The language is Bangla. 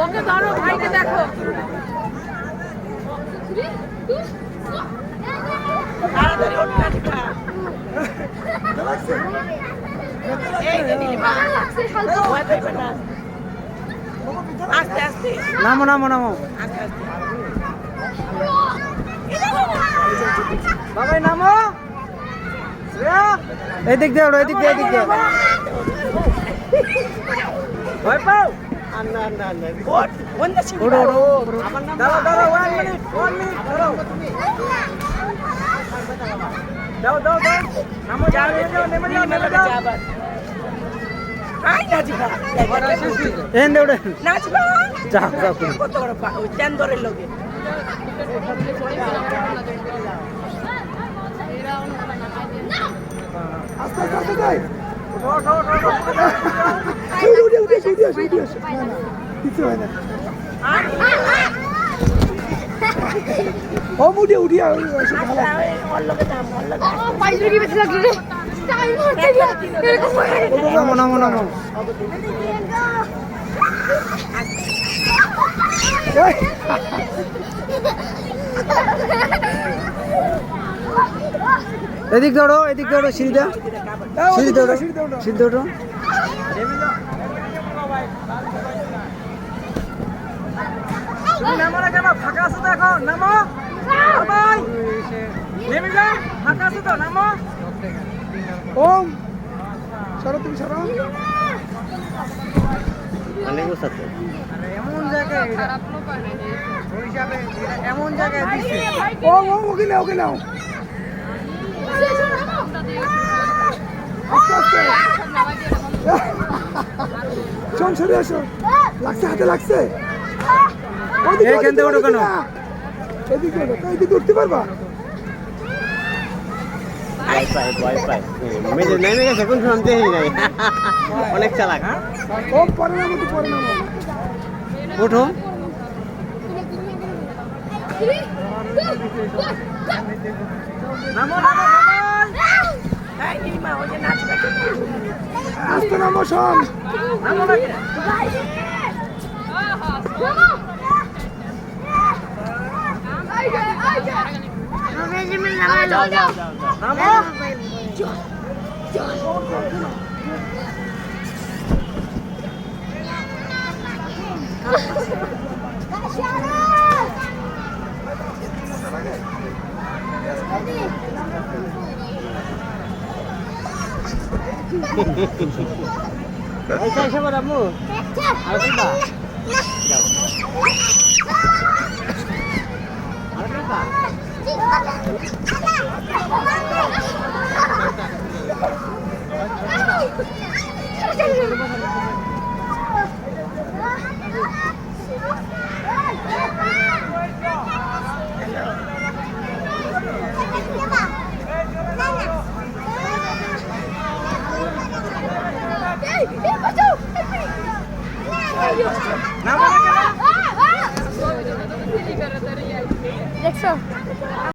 ওকে ধরো ভাইকে দেখো তাড়াতাড়ি ওঠ নাচিকা এই যে নীলিমা ভয় পাইবে না আস্তে আস্তে নামো নামো নামো আস্তে আস্তে বাবাই নামো এদিক দিয়ে ওঠো এদিক দিয়ে এদিক দিয়ে ভয় পাও না না না ওঠ বন্ধ ছিল ওঠো ওঠো আমার নাম দাঁড়াও দাঁড়াও 1 মিনিট দাঁড়াও দাও দাও দাও নামো যাও নেমে যাও আবার আই নাচিকা এন দে ওঠে নাচবা যাও যাও কত বড় ওই চান্দরের লগে আস্তে আস্তে আস্তে যাই ওঠো ওঠো উঠে না না কিছু হয় না ও মুড়ে উঠিয়া ওর লগে দাম ওর লগে পাইজরে কি বেশি লাগলো রে টাইম হচ্ছে এরকম নামো নামো নামো এদিক দৌড়ো সিঁড়িটা সিঁড়ি দৌড়ো সিঁড়ি দৌড়ো নামো না কেন ফাঁকা আছে তো এখন নামো ভাই নেমে যাও ফাঁকা আছে তো নামো ওম সরো তুমি সরো অনেক বসাতে এমন জায়গায় ওই হিসাবে এমন জায়গায় দিচ্ছে ওম ওকে নাও আস্তে আস্তে শোন সরে আসো লাগছে হাতে লাগছে এইখান থেকে ওঠো কেন? এদিকে উঠতে পারবা ওয়াইফাই মেজে নেমে গেছে কোন শুনতে নাই অনেক চালাক ওম পরে নামো তো পরে নামো ওঠো নামো নামো এই নীলিমা ওই যে নাচবা আস্তে নামো শোন নামো না কেন? যাও যাও নামো ऐसा ऐसा बोला मु আর কি বা যাও আর কি বা নামো না কেন? দেখছো